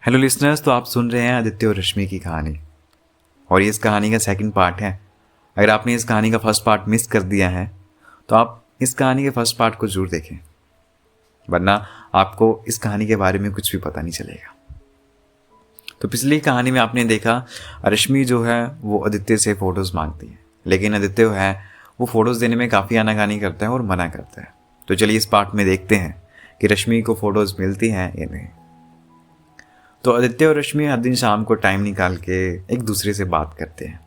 Hello listeners, तो आप सुन रहे हैं आदित्य और रश्मि की कहानी और ये इस कहानी का सेकंड पार्ट है। अगर आपने इस कहानी का फर्स्ट पार्ट मिस कर दिया है तो आप इस कहानी के फर्स्ट पार्ट को जरूर देखें, वरना आपको इस कहानी के बारे में कुछ भी पता नहीं चलेगा। तो पिछली कहानी में आपने देखा रश्मि जो है वो आदित्य से फ़ोटोज़ मांगती है, लेकिन आदित्य जो है वो फ़ोटोज़ देने में काफ़ी आनाकानी करता है और मना करता है। तो चलिए इस पार्ट में देखते हैं कि रश्मि को फ़ोटोज़ मिलती हैं या नहीं। तो आदित्य और रश्मि हर दिन शाम को टाइम निकाल के एक दूसरे से बात करते हैं।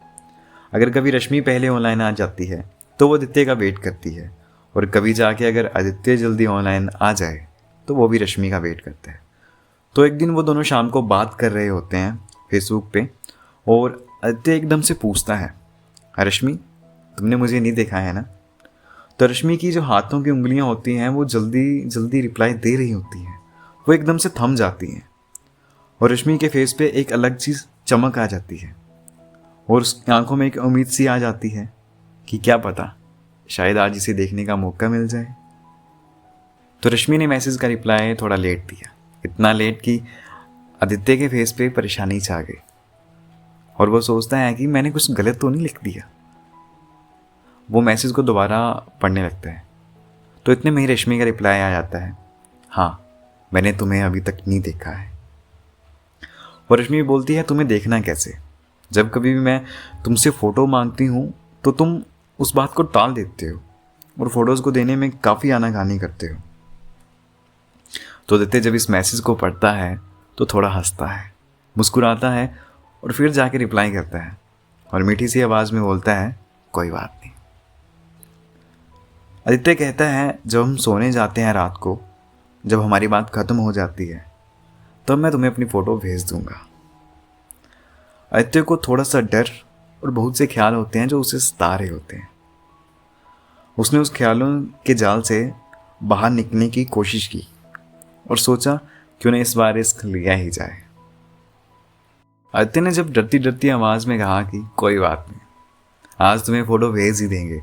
अगर कभी रश्मि पहले ऑनलाइन आ जाती है तो वो आदित्य का वेट करती है, और कभी जाके अगर आदित्य जल्दी ऑनलाइन आ जाए तो वो भी रश्मि का वेट करता है। तो एक दिन वो दोनों शाम को बात कर रहे होते हैं फेसबुक पे, और आदित्य एकदम से पूछता है, रश्मि तुमने मुझे नहीं देखा है ना? तो रश्मि की जो हाथों की उंगलियां होती हैं वो जल्दी जल्दी रिप्लाई दे रही होती हैं, वो एकदम से थम जाती हैं और रश्मि के फेस पे एक अलग चीज़ चमक आ जाती है और उसकी आंखों में एक उम्मीद सी आ जाती है कि क्या पता शायद आज इसे देखने का मौका मिल जाए। तो रश्मि ने मैसेज का रिप्लाई थोड़ा लेट दिया, इतना लेट कि आदित्य के फेस पे परेशानी छा गई और वो सोचता है कि मैंने कुछ गलत तो नहीं लिख दिया। वो मैसेज को दोबारा पढ़ने लगता है तो इतने में ही रश्मि का रिप्लाई आ जाता है, हाँ मैंने तुम्हें अभी तक नहीं देखा है। और रश्मि बोलती है, तुम्हें देखना कैसे? जब कभी भी मैं तुमसे फ़ोटो मांगती हूँ तो तुम उस बात को टाल देते हो और फोटोज़ को देने में काफ़ी आनाकानी करते हो। तो आदित्य जब इस मैसेज को पढ़ता है तो थोड़ा हंसता है, मुस्कुराता है और फिर जाके रिप्लाई करता है और मीठी सी आवाज़ में बोलता है, कोई बात नहीं। आदित्य कहता है, जब हम सोने जाते हैं रात को, जब हमारी बात ख़त्म हो जाती है तब मैं तुम्हें अपनी फ़ोटो भेज दूंगा। आदित्य को थोड़ा सा डर और बहुत से ख्याल होते हैं जो उसे सता रहे होते हैं। उसने उस ख्यालों के जाल से बाहर निकलने की कोशिश की और सोचा क्यों न इस बार रिस्क लिया ही जाए। आदित्य ने जब डरती डरती आवाज़ में कहा कि कोई बात नहीं, आज तुम्हें फ़ोटो भेज ही देंगे,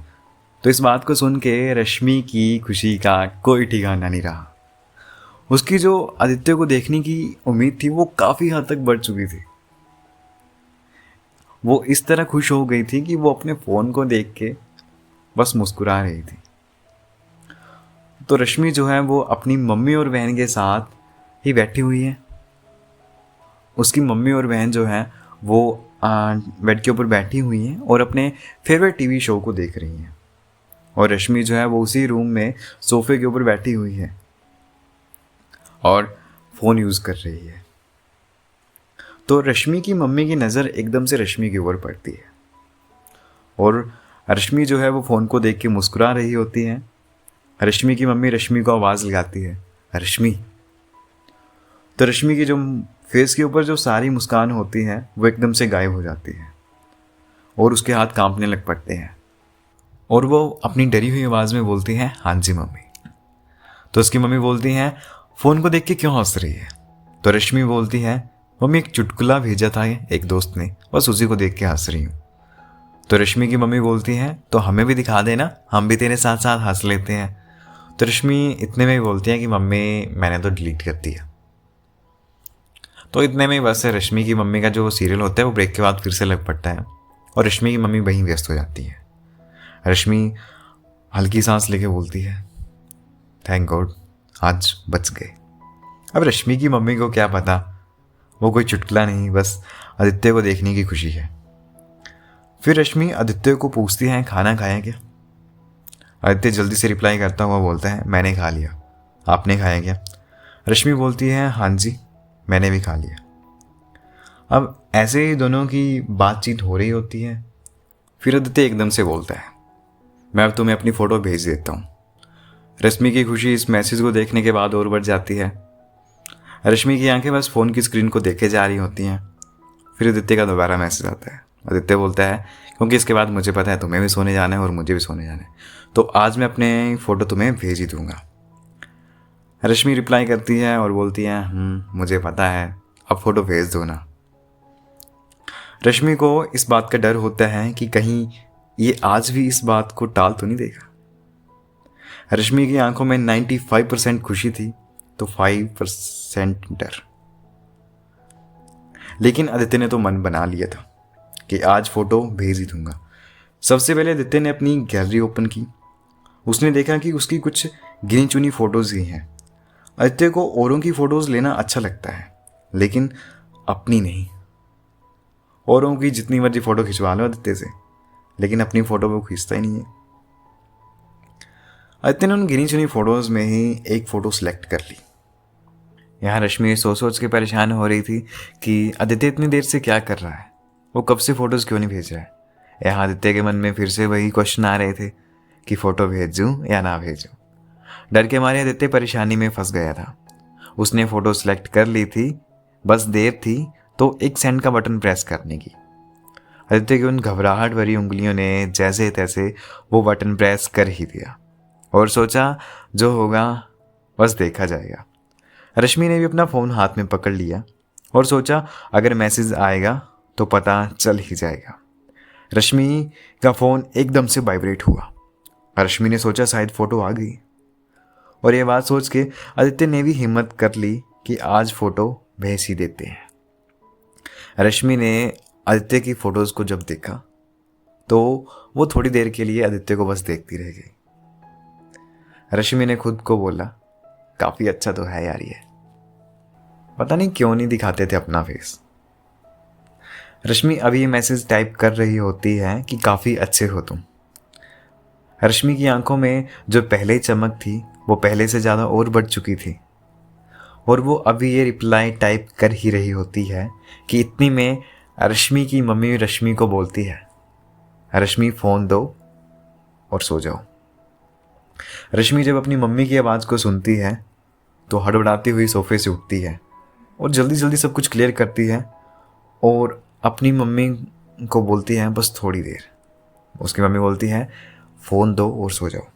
तो इस बात को सुन के रश्मि की खुशी का कोई ठिकाना नहीं रहा। उसकी जो आदित्य को देखने की उम्मीद थी वो काफ़ी हद तक बढ़ चुकी थी। वो इस तरह खुश हो गई थी कि वो अपने फ़ोन को देख के बस मुस्कुरा रही थी। तो रश्मि जो है वो अपनी मम्मी और बहन के साथ ही बैठी हुई है। उसकी मम्मी और बहन जो है वो बेड के ऊपर बैठी हुई हैं और अपने फेवरेट टीवी शो को देख रही हैं, और रश्मि जो है वो उसी रूम में सोफे के ऊपर बैठी हुई है और फ़ोन यूज़ कर रही है। तो रश्मि की मम्मी की नज़र एकदम से रश्मि के ऊपर पड़ती है और रश्मि जो है वो फ़ोन को देख के मुस्कुरा रही होती है। रश्मि की मम्मी रश्मि को आवाज़ लगाती है, रश्मि। तो रश्मि की जो फेस के ऊपर जो सारी मुस्कान होती है वो एकदम से गायब हो जाती है और उसके हाथ कांपने लग पड़ते हैं और वो अपनी डरी हुई आवाज़ में बोलती है, हाँ जी मम्मी। तो उसकी मम्मी बोलती हैं, फ़ोन को देख के क्यों हंस रही है? तो रश्मि बोलती है, मम्मी एक चुटकुला भेजा था एक दोस्त ने, बस उसी को देख के हंस रही हूँ। तो रश्मि की मम्मी बोलती है, तो हमें भी दिखा देना, हम भी तेरे साथ साथ हंस लेते हैं। तो रश्मि इतने में ही बोलती है कि मम्मी मैंने तो डिलीट कर दिया। तो इतने में ही बस रश्मि की मम्मी का जो सीरियल होता है वो ब्रेक के बाद फिर से लग पड़ता है और रश्मि की मम्मी वहीं व्यस्त हो जाती है। रश्मि हल्की सांस लेके बोलती है, थैंक गॉड आज बच गए। अब रश्मि की मम्मी को क्या पता वो कोई चुटकुला नहीं, बस आदित्य को देखने की खुशी है। फिर रश्मि आदित्य को पूछती है, खाना खाया क्या? आदित्य जल्दी से रिप्लाई करता हुआ बोलता है, मैंने खा लिया, आपने खाया क्या? रश्मि बोलती है, हाँ जी मैंने भी खा लिया। अब ऐसे ही दोनों की बातचीत हो रही होती है। फिर आदित्य एकदम से बोलता है, मैं अब तुम्हें अपनी फ़ोटो भेज देता हूँ। रश्मि की खुशी इस मैसेज को देखने के बाद और बढ़ जाती है। रश्मि की आंखें बस फ़ोन की स्क्रीन को देखे जा रही होती हैं। फिर आदित्य का दोबारा मैसेज आता है। आदित्य बोलता है, क्योंकि इसके बाद मुझे पता है तुम्हें भी सोने जाना है और मुझे भी सोने जाना है, तो आज मैं अपने फ़ोटो तुम्हें भेज ही दूंगा। रश्मि रिप्लाई करती है और बोलती है, मुझे पता है, अब फ़ोटो भेज दो ना। रश्मि को इस बात का डर होता है कि कहीं ये आज भी इस बात को टाल तो नहीं देगा। रश्मि की आंखों में 95% खुशी थी तो 5% डर। लेकिन आदित्य ने तो मन बना लिया था कि आज फ़ोटो भेज ही दूंगा। सबसे पहले आदित्य ने अपनी गैलरी ओपन की। उसने देखा कि उसकी कुछ गिनी चुनी फ़ोटोज़ ही हैं। आदित्य को औरों की फ़ोटोज़ लेना अच्छा लगता है, लेकिन अपनी नहीं। औरों की जितनी मर्जी फ़ोटो खिंचवा लो आदित्य से, लेकिन अपनी फ़ोटो वो खींचता ही नहीं है। आदित्य ने उन गिनी चुनी फ़ोटोज़ में ही एक फ़ोटो सेलेक्ट कर ली। यहाँ रश्मि सोच सोच के परेशान हो रही थी कि आदित्य इतनी देर से क्या कर रहा है, वो कब से फ़ोटोज़ क्यों नहीं भेज रहा है। यहाँ आदित्य के मन में फिर से वही क्वेश्चन आ रहे थे कि फ़ोटो भेजूं या ना भेजूं। डर के मारे आदित्य परेशानी में फंस गया था। उसने फ़ोटो सेलेक्ट कर ली थी, बस देर थी तो एक सेंड का बटन प्रेस करने की। आदित्य की उन घबराहट भरी उंगलियों ने जैसे तैसे वो बटन प्रेस कर ही दिया और सोचा जो होगा बस देखा जाएगा। रश्मि ने भी अपना फ़ोन हाथ में पकड़ लिया और सोचा अगर मैसेज आएगा तो पता चल ही जाएगा। रश्मि का फ़ोन एकदम से वाइब्रेट हुआ। रश्मि ने सोचा शायद फ़ोटो आ गई, और ये बात सोच के आदित्य ने भी हिम्मत कर ली कि आज फ़ोटो भेज ही देते हैं। रश्मि ने आदित्य की फ़ोटोज़ को जब देखा तो वो थोड़ी देर के लिए आदित्य को बस देखती रह गई। रश्मि ने खुद को बोला काफ़ी अच्छा तो है यार, ये पता नहीं क्यों नहीं दिखाते थे अपना फेस। रश्मि अभी ये मैसेज टाइप कर रही होती है कि काफ़ी अच्छे हो तुम। रश्मि की आंखों में जो पहले चमक थी वो पहले से ज़्यादा और बढ़ चुकी थी, और वो अभी ये रिप्लाई टाइप कर ही रही होती है कि इतनी में रश्मि की मम्मी रश्मि को बोलती है, रश्मि फ़ोन दो और सो जाओ। रश्मि जब अपनी मम्मी की आवाज़ को सुनती है तो हड़बड़ाती हुई सोफे से उठती है और जल्दी जल्दी सब कुछ क्लियर करती है और अपनी मम्मी को बोलती है बस थोड़ी देर। उसकी मम्मी बोलती है फ़ोन दो और सो जाओ।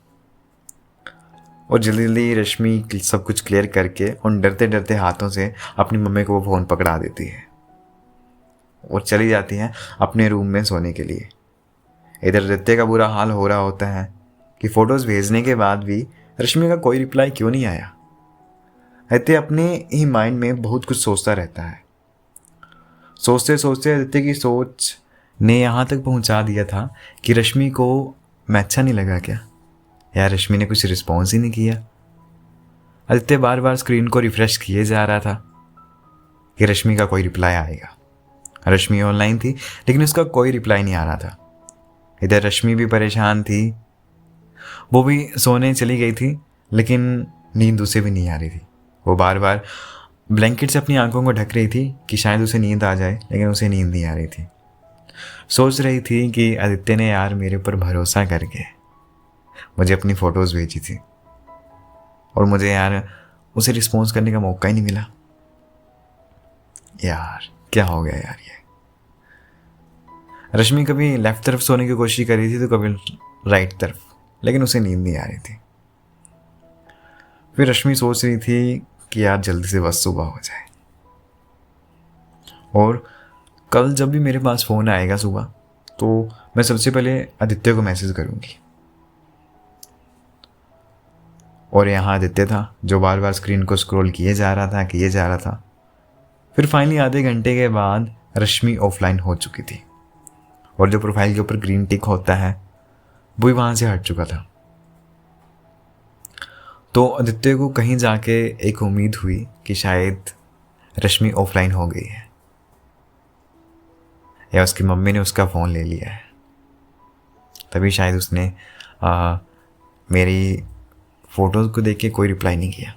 और जल्दी जल्दी रश्मि सब कुछ क्लियर करके उन डरते डरते हाथों से अपनी मम्मी को वो फ़ोन पकड़ा देती है और चली जाती हैं अपने रूम में सोने के लिए। इधर आदित्य का बुरा हाल हो रहा होता है कि फ़ोटोज़ भेजने के बाद भी रश्मि का कोई रिप्लाई क्यों नहीं आया। आदित्य अपने ही माइंड में बहुत कुछ सोचता रहता है। सोचते सोचते आदित्य की सोच ने यहाँ तक पहुँचा दिया था कि रश्मि को मैं अच्छा नहीं लगा क्या, यार रश्मि ने कुछ रिस्पॉन्स ही नहीं किया। आदित्य बार बार स्क्रीन को रिफ्रेश किए जा रहा था कि रश्मि का कोई रिप्लाई आएगा। रश्मि ऑनलाइन थी लेकिन उसका कोई रिप्लाई नहीं आ रहा था। इधर रश्मि भी परेशान थी, वो भी सोने चली गई थी लेकिन नींद उसे भी नहीं आ रही थी। वो बार बार ब्लैंकेट से अपनी आंखों को ढक रही थी कि शायद उसे नींद आ जाए, लेकिन उसे नींद नहीं आ रही थी। सोच रही थी कि आदित्य ने यार मेरे ऊपर भरोसा करके मुझे अपनी फ़ोटोज़ भेजी थी और मुझे यार उसे रिस्पॉन्स करने का मौका ही नहीं मिला। यार क्या हो गया यार ये। रश्मि कभी लेफ्ट तरफ सोने की कोशिश कर रही थी तो कभी राइट तरफ, लेकिन उसे नींद नहीं आ रही थी। फिर रश्मि सोच रही थी कि यार जल्दी से बस सुबह हो जाए और कल जब भी मेरे पास फ़ोन आएगा सुबह तो मैं सबसे पहले आदित्य को मैसेज करूँगी। और यहाँ आदित्य था जो बार बार स्क्रीन को स्क्रॉल किए जा रहा था। फिर फाइनली आधे घंटे के बाद रश्मि ऑफलाइन हो चुकी थी और जो प्रोफाइल के ऊपर ग्रीन टिक होता है वो भी वहाँ से हट चुका था। तो आदित्य को कहीं जाके एक उम्मीद हुई कि शायद रश्मि ऑफलाइन हो गई है या उसकी मम्मी ने उसका फ़ोन ले लिया है, तभी शायद उसने मेरी फ़ोटोज़ को देख के कोई रिप्लाई नहीं किया,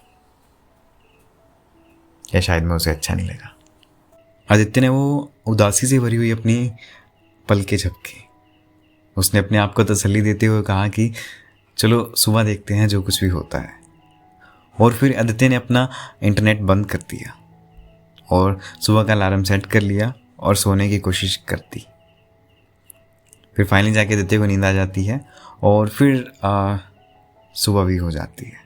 या शायद मैं उसे अच्छा नहीं लगा। आदित्य ने वो उदासी से भरी हुई अपनी पलकें झपकी। उसने अपने आप को तसल्ली देते हुए कहा कि चलो सुबह देखते हैं जो कुछ भी होता है। और फिर आदित्य ने अपना इंटरनेट बंद कर दिया और सुबह का अलार्म सेट कर लिया और सोने की कोशिश करती। फिर फाइनली जाके आदित्य को नींद आ जाती है और फिर सुबह भी हो जाती है।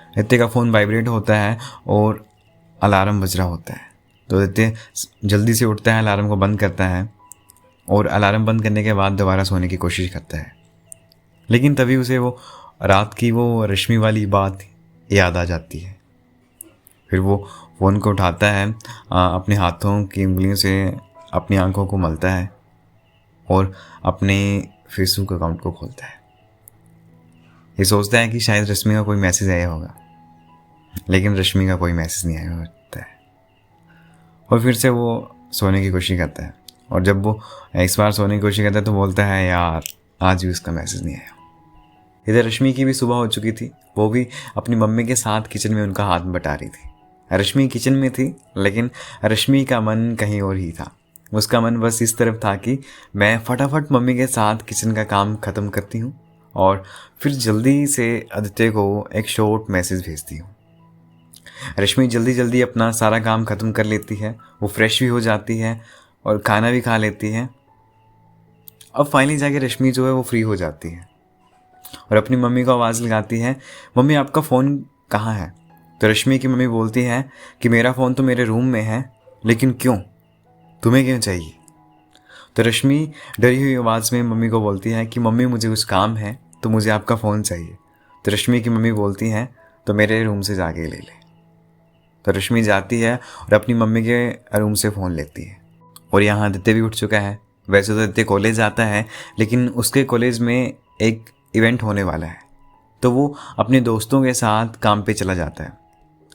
आदित्य का फ़ोन वाइब्रेट होता है और अलार्म बज रहा होता है, तो आदित्य जल्दी से उठता है, अलार्म को बंद करता है और अलार्म बंद करने के बाद दोबारा सोने की कोशिश करता है। लेकिन तभी उसे वो रात की वो रश्मि वाली बात याद आ जाती है। फिर वो फ़ोन को उठाता है, अपने हाथों की उंगलियों से अपनी आंखों को मलता है और अपने फेसबुक अकाउंट को खोलता है। ये सोचता है कि शायद रश्मि का कोई मैसेज आया होगा, लेकिन रश्मि का कोई मैसेज नहीं आया होता है। और फिर से वो सोने की कोशिश करता है, और जब वो इस बार सोने की कोशिश करता है तो बोलता है यार आज भी उसका मैसेज नहीं आया। इधर रश्मि की भी सुबह हो चुकी थी, वो भी अपनी मम्मी के साथ किचन में उनका हाथ बटा रही थी। रश्मि किचन में थी, लेकिन रश्मि का मन कहीं और ही था। उसका मन बस इस तरफ था कि मैं फटाफट मम्मी के साथ किचन का काम ख़त्म करती हूँ और फिर जल्दी से आदित्य को एक शॉर्ट मैसेज भेजती हूँ। रश्मि जल्दी जल्दी अपना सारा काम ख़त्म कर लेती है, वो फ्रेश भी हो जाती है और खाना भी खा लेती है। अब फाइनली जाके रश्मि जो है वो फ्री हो जाती है और अपनी मम्मी को आवाज़ लगाती है, मम्मी आपका फ़ोन कहाँ है? तो रश्मि की मम्मी बोलती है कि मेरा फ़ोन तो मेरे रूम में है, लेकिन क्यों, तुम्हें क्यों चाहिए? तो रश्मि डरी हुई आवाज़ में मम्मी को बोलती है कि मम्मी मुझे कुछ काम है, तो मुझे आपका फ़ोन चाहिए। तो रश्मि की मम्मी बोलती हैं तो मेरे रूम से जाके ले ले। तो रश्मि जाती है और अपनी मम्मी के रूम से फ़ोन लेती है। और यहाँ आदित्य भी उठ चुका है। वैसे तो आदित्य कॉलेज जाता है, लेकिन उसके कॉलेज में एक इवेंट होने वाला है, तो वो अपने दोस्तों के साथ काम पे चला जाता है।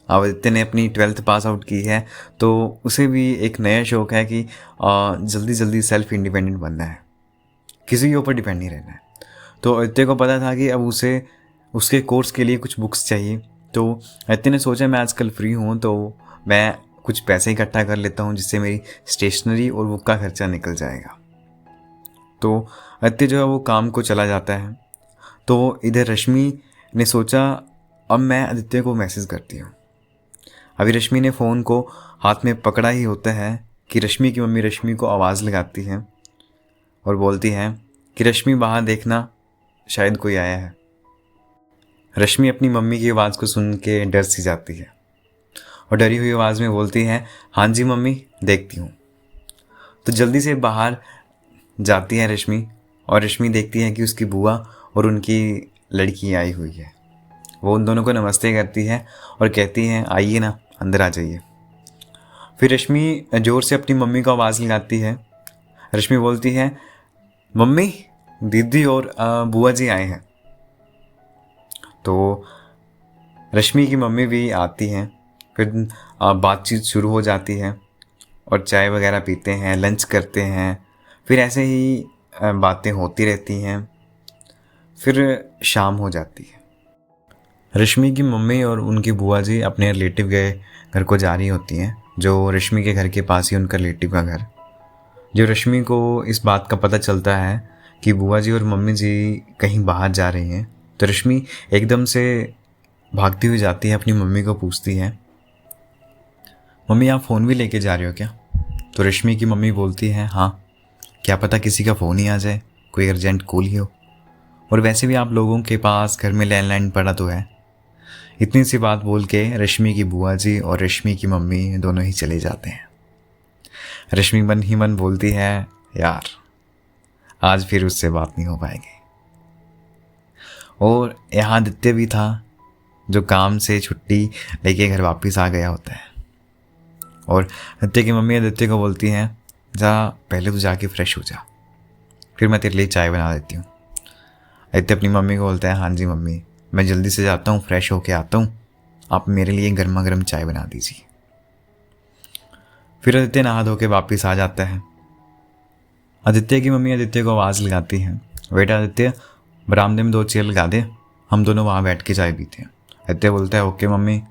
अब आदित्य ने अपनी 12th पास आउट की है, तो उसे भी एक नया शौक़ है कि जल्दी जल्दी सेल्फ इंडिपेंडेंट बनना है, किसी के ऊपर डिपेंड नहीं रहना है। तो आदित्य को पता था कि अब उसे उसके कोर्स के लिए कुछ बुक्स चाहिए। तो आदित्य ने सोचा मैं आजकल फ्री हूँ, तो मैं कुछ पैसे इकट्ठा कर लेता हूँ जिससे मेरी स्टेशनरी और बुक का खर्चा निकल जाएगा। तो आदित्य जो है वो काम को चला जाता है। तो इधर रश्मि ने सोचा अब मैं आदित्य को मैसेज करती हूँ। अभी रश्मि ने फ़ोन को हाथ में पकड़ा ही होता है कि रश्मि की मम्मी रश्मि को आवाज़ लगाती है और बोलती है कि रश्मि बाहर देखना, शायद कोई आया है। रश्मि अपनी मम्मी की आवाज़ को सुन के डर सी जाती है और डरी हुई आवाज़ में बोलती है हाँ जी मम्मी, देखती हूँ। तो जल्दी से बाहर जाती है रश्मि, और रश्मि देखती है कि उसकी बुआ और उनकी लड़की आई हुई है। वो उन दोनों को नमस्ते करती है और कहती है आइए ना, अंदर आ जाइए। फिर रश्मि ज़ोर से अपनी मम्मी को आवाज़ लगाती है। रश्मि बोलती है मम्मी, दीदी और बुआ जी आए हैं। तो रश्मि की मम्मी भी आती हैं। फिर बातचीत शुरू हो जाती है और चाय वगैरह पीते हैं, लंच करते हैं। फिर ऐसे ही बातें होती रहती हैं। फिर शाम हो जाती है। रश्मि की मम्मी और उनकी बुआ जी अपने रिलेटिव के घर को जा रही होती हैं, जो रश्मि के घर के पास ही उनका रिलेटिव का घर। जो रश्मि को इस बात का पता चलता है कि बुआ जी और मम्मी जी कहीं बाहर जा रही हैं, तो रश्मि एकदम से भागती हुई जाती है, अपनी मम्मी को पूछती है मम्मी आप फ़ोन भी लेके जा रहे हो क्या? तो रश्मि की मम्मी बोलती है हाँ, क्या पता किसी का फ़ोन ही आ जाए, कोई अर्जेंट कॉल ही हो, और वैसे भी आप लोगों के पास घर में लैंडलाइन पड़ा तो है। इतनी सी बात बोल के रश्मि की बुआ जी और रश्मि की मम्मी दोनों ही चले जाते हैं। रश्मि मन ही मन बोलती है यार आज फिर उससे बात नहीं हो पाएगी। और यहाँ आदित्य भी था, जो काम से छुट्टी लेके घर वापस आ गया होता है। और आदित्य की मम्मी आदित्य को बोलती हैं जा पहले तो जाके फ्रेश हो जा, फिर मैं तेरे लिए चाय बना देती हूँ। आदित्य अपनी मम्मी को बोलता है हाँ जी मम्मी, मैं जल्दी से जाता हूँ, फ्रेश होके आता हूँ, आप मेरे लिए गर्मा गर्म चाय बना दीजिए। फिर आदित्य नहा धो के वापस आ जाता है। आदित्य की मम्मी आदित्य को आवाज़ लगाती है बेटा आदित्य, बरामदे में 2 चेयर लगा दे, हम दोनों वहाँ बैठ के चाय पीते हैं। आदित्य बोलता है ओके मम्मी।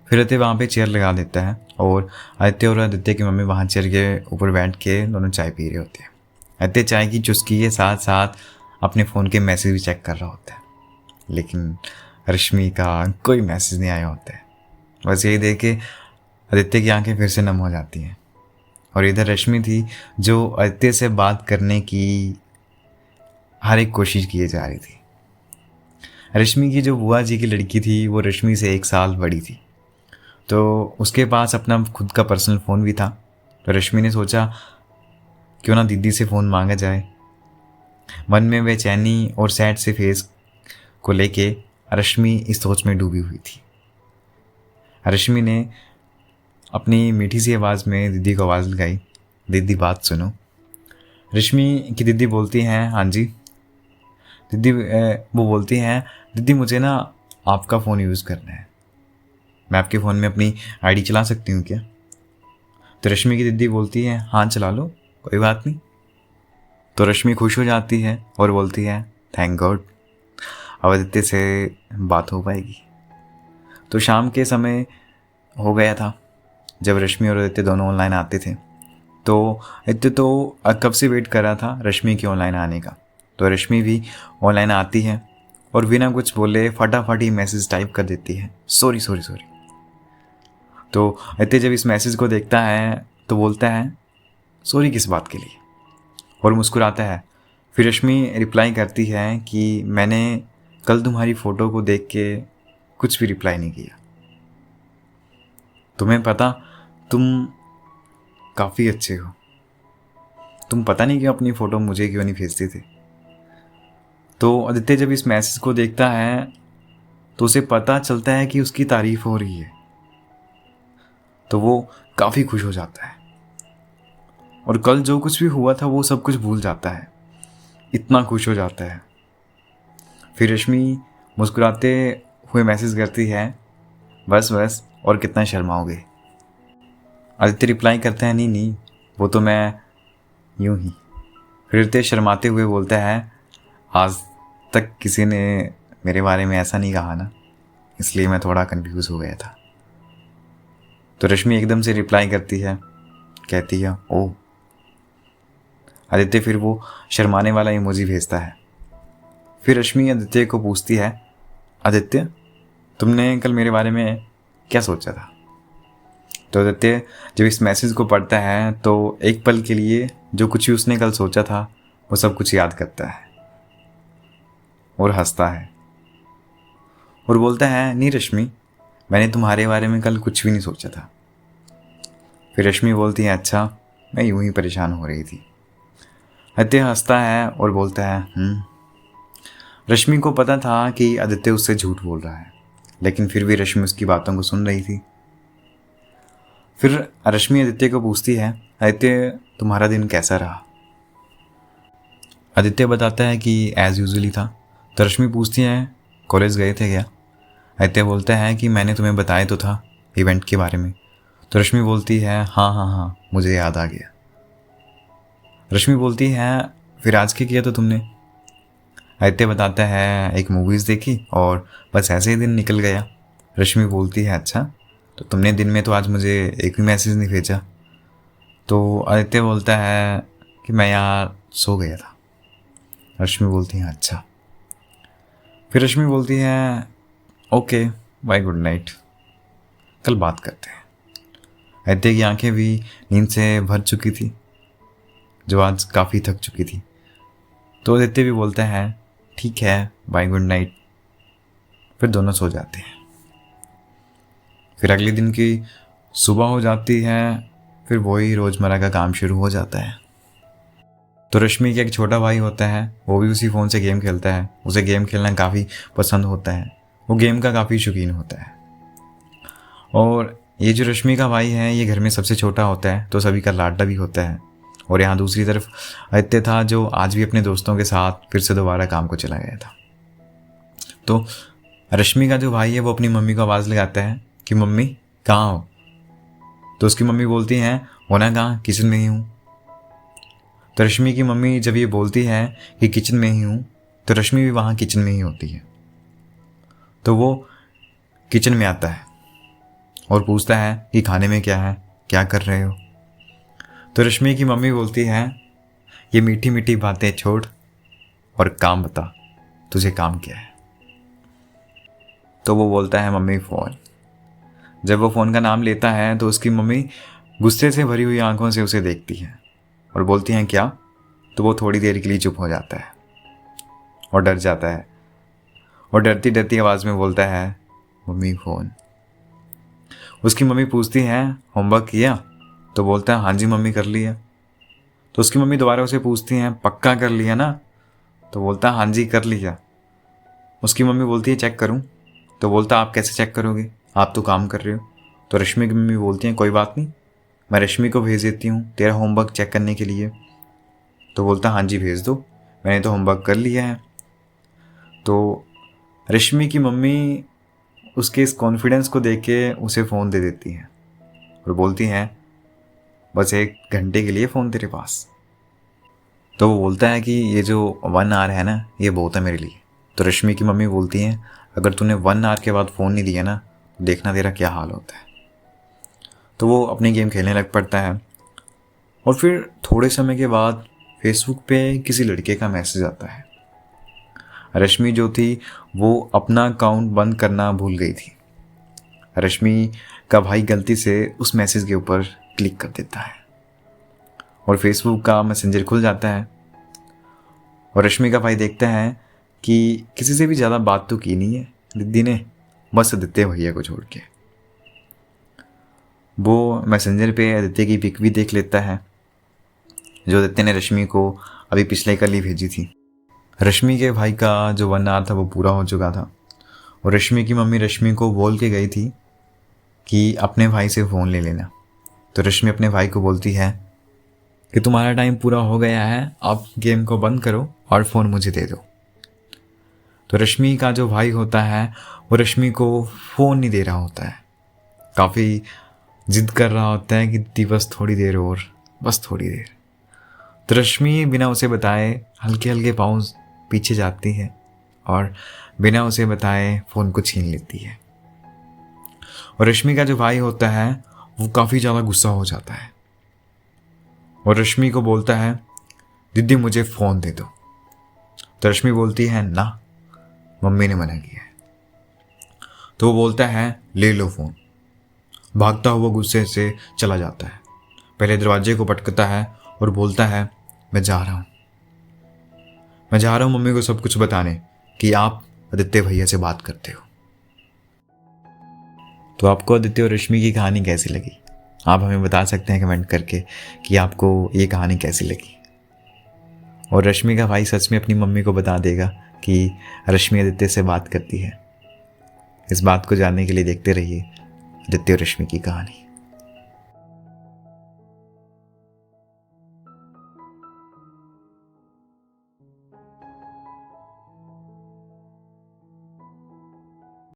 फिर आदित्य वहाँ पे चेयर लगा देता है और आदित्य और आदित्य की मम्मी वहाँ चेयर के ऊपर बैठ के दोनों चाय पी रहे होते हैं। आदित्य चाय की चुस्की के साथ साथ अपने फ़ोन के मैसेज भी चेक कर रहा होता है, लेकिन रश्मि का कोई मैसेज नहीं आया होता है। बस यही देख के आदित्य की आंखें फिर से नम हो जाती हैं। और इधर रश्मि थी, जो आदित्य से बात करने की हर एक कोशिश किए जा रही थी। रश्मि की जो बुआ जी की लड़की थी वो रश्मि से 1 साल बड़ी थी, तो उसके पास अपना खुद का पर्सनल फ़ोन भी था। तो रश्मि ने सोचा क्यों ना दीदी से फ़ोन मांगा जाए। मन में बेचैनी और सैड से फेस को लेके रश्मि इस सोच में डूबी हुई थी। रश्मि ने अपनी मीठी सी आवाज़ में दीदी को आवाज़ लगाई, दीदी बात सुनो। रश्मि की दीदी बोलती हैं हाँ जी। दीदी वो बोलती हैं दीदी मुझे ना आपका फ़ोन यूज़ करना है, मैं आपके फ़ोन में अपनी आईडी चला सकती हूँ क्या? तो रश्मि की दीदी बोलती है हाँ चला लो, कोई बात नहीं। तो रश्मि खुश हो जाती है और बोलती है थैंक गॉड, अब आदित्य से बात हो पाएगी। तो शाम के समय हो गया था जब रश्मि और आदित्य दोनों ऑनलाइन आते थे। तो आदित्य तो कब से वेट कर रहा था रश्मि के ऑनलाइन आने का। तो रश्मि भी ऑनलाइन आती है और बिना कुछ बोले फटाफट ही मैसेज टाइप कर देती है, सॉरी सॉरी सॉरी। तो आदित्य जब इस मैसेज को देखता है तो बोलता है सॉरी किस बात के लिए, और मुस्कुराता है। फिर रश्मि रिप्लाई करती है कि मैंने कल तुम्हारी फ़ोटो को देख के कुछ भी रिप्लाई नहीं किया, तुम्हें पता तुम काफ़ी अच्छे हो, तुम पता नहीं क्यों अपनी फ़ोटो मुझे क्यों नहीं भेजते थे। तो आदित्य जब इस मैसेज को देखता है तो उसे पता चलता है कि उसकी तारीफ़ हो रही है, तो वो काफ़ी खुश हो जाता है और कल जो कुछ भी हुआ था वो सब कुछ भूल जाता है, इतना खुश हो जाता है। फिर रश्मि मुस्कुराते हुए मैसेज करती है बस बस और कितना शर्माओगे। आदित्य रिप्लाई करता है नहीं नहीं वो तो मैं यूं ही। फिर आदित्य शर्माते हुए बोलता है आज तक किसी ने मेरे बारे में ऐसा नहीं कहा ना, इसलिए मैं थोड़ा कंफ्यूज हो गया था। तो रश्मि एकदम से रिप्लाई करती है, कहती है ओह। आदित्य फिर वो शर्माने वाला इमोजी भेजता है। फिर रश्मि आदित्य को पूछती है आदित्य तुमने कल मेरे बारे में क्या सोचा था? तो आदित्य जब इस मैसेज को पढ़ता है तो एक पल के लिए जो कुछ भी उसने कल सोचा था वो सब कुछ याद करता है और हंसता है और बोलता है नहीं रश्मि, मैंने तुम्हारे बारे में कल कुछ भी नहीं सोचा था। फिर रश्मि बोलती है अच्छा, मैं यूं ही परेशान हो रही थी। आदित्य हंसता है और बोलता है रश्मि को पता था कि आदित्य उससे झूठ बोल रहा है, लेकिन फिर भी रश्मि उसकी बातों को सुन रही थी। फिर रश्मि आदित्य को पूछती है आदित्य तुम्हारा दिन कैसा रहा? आदित्य बताता है कि एज़ यूजुअली था। तो रश्मि पूछती है कॉलेज गए थे क्या? आदित्य बोलता है कि मैंने तुम्हें बताया तो था इवेंट के बारे में। तो रश्मि बोलती है हाँ हाँ हाँ मुझे याद आ गया। रश्मि बोलती है फिर आज क्या किया तो तुमने? आदित्य बताता है एक मूवीज़ देखी और बस ऐसे ही दिन निकल गया। रश्मि बोलती है अच्छा, तो तुमने दिन में तो आज मुझे एक भी मैसेज नहीं भेजा। तो आदित्य बोलता है कि मैं यार सो गया था। रश्मि बोलती है अच्छा। फिर रश्मि बोलती है ओके बाय गुड नाइट, कल बात करते हैं। आदित्य की आंखें भी नींद से भर चुकी थी, जो आज काफ़ी थक चुकी थी। तो आदित्य भी बोलता है ठीक है बाय गुड नाइट। फिर दोनों सो जाते हैं। फिर अगले दिन की सुबह हो जाती है, फिर वही रोज़मर्रा का काम शुरू हो जाता है। तो रश्मि का एक छोटा भाई होता है, वो भी उसी फ़ोन से गेम खेलता है। उसे गेम खेलना काफ़ी पसंद होता है, वो गेम का काफ़ी शौकीन होता है। और ये जो रश्मि का भाई है ये घर में सबसे छोटा होता है, तो सभी का लाडला भी होता है। और यहाँ दूसरी तरफ आदित्य था जो आज भी अपने दोस्तों के साथ फिर से दोबारा काम को चला गया था। तो रश्मि का जो भाई है वो अपनी मम्मी को आवाज़ लगाता है कि मम्मी कहाँ हो? तो उसकी मम्मी बोलती हैं होना कहाँ, किचन में ही हूँ। तो रश्मि की मम्मी जब ये बोलती है कि किचन में ही हूँ, तो रश्मि भी वहाँ किचन में ही होती है। तो वो किचन में आता है और पूछता है कि खाने में क्या है, क्या कर रहे हो? तो रश्मि की मम्मी बोलती है ये मीठी मीठी बातें छोड़ और काम बता, तुझे काम क्या है? तो वो बोलता है मम्मी फ़ोन। जब वो फ़ोन का नाम लेता है तो उसकी मम्मी गुस्से से भरी हुई आंखों से उसे देखती है और बोलती हैं क्या? तो वो थोड़ी देर के लिए चुप हो जाता है और डर जाता है और डरती डरती आवाज़ में बोलता है मम्मी फ़ोन। उसकी मम्मी पूछती है होमवर्क किया? तो बोलता है हाँ जी मम्मी कर लिया। तो उसकी मम्मी दोबारा उसे पूछती हैं पक्का कर लिया ना? तो बोलता है हाँ जी कर लिया। उसकी मम्मी बोलती है चेक करूं? तो बोलता आप कैसे चेक करोगे, आप तो काम कर रहे हो। तो रश्मि की मम्मी बोलती हैं कोई बात नहीं, मैं रश्मि को भेज देती हूँ तेरा होमवर्क चेक करने के लिए। तो बोलता हाँ जी भेज दो, मैंने तो होमवर्क कर लिया है। तो रश्मि की मम्मी उसके इस कॉन्फिडेंस को देख के उसे फ़ोन दे देती हैं और बोलती हैं बस 1 घंटे के लिए फ़ोन तेरे पास। तो वो बोलता है कि ये जो 1 आवर है ना ये बहुत है मेरे लिए। तो रश्मि की मम्मी बोलती हैं अगर तूने 1 आवर के बाद फ़ोन नहीं दिया ना तो देखना तेरा क्या हाल होता है। तो वो अपनी गेम खेलने लग पड़ता है और फिर थोड़े समय के बाद फेसबुक पे किसी लड़के का मैसेज आता है। रश्मि जो थी वो अपना अकाउंट बंद करना भूल गई थी। रश्मि का भाई गलती से उस मैसेज के ऊपर क्लिक कर देता है और फेसबुक का मैसेंजर खुल जाता है और रश्मि का भाई देखता है कि किसी से भी ज़्यादा बात तो की नहीं है दीदी ने, बस आदित्य भैया को छोड़ के। वो मैसेंजर पे आदित्य की पिक भी देख लेता है जो आदित्य ने रश्मि को अभी पिछले कल ही भेजी थी। रश्मि के भाई का जो 1 आवर था वो पूरा हो चुका था और रश्मि की मम्मी रश्मि को बोल के गई थी कि अपने भाई से फ़ोन ले लेना। तो रश्मि अपने भाई को बोलती है कि तुम्हारा टाइम पूरा हो गया है, आप गेम को बंद करो और फ़ोन मुझे दे दो। तो रश्मि का जो भाई होता है वो रश्मि को फ़ोन नहीं दे रहा होता है, काफ़ी जिद कर रहा होता है कि दीदी बस थोड़ी देर और, बस थोड़ी देर। तो रश्मि बिना उसे बताए हल्के हल्के पाँव पीछे जाती है और बिना उसे बताए फ़ोन को छीन लेती है। और रश्मि का जो भाई होता है वो काफ़ी ज़्यादा गुस्सा हो जाता है और रश्मि को बोलता है दीदी मुझे फ़ोन दे दो। तो रश्मि बोलती है ना, मम्मी ने मना किया है। तो वो बोलता है ले लो फ़ोन। भागता हुआ गुस्से से चला जाता है, पहले दरवाजे को पटकता है और बोलता है मैं जा रहा हूँ मम्मी को सब कुछ बताने कि आप आदित्य भैया से बात करते हो। तो आपको आदित्य और रश्मि की कहानी कैसी लगी? आप हमें बता सकते हैं कमेंट करके कि आपको ये कहानी कैसी लगी। और रश्मि का भाई सच में अपनी मम्मी को बता देगा कि रश्मि आदित्य से बात करती है। इस बात को जानने के लिए देखते रहिए आदित्य और रश्मि की कहानी।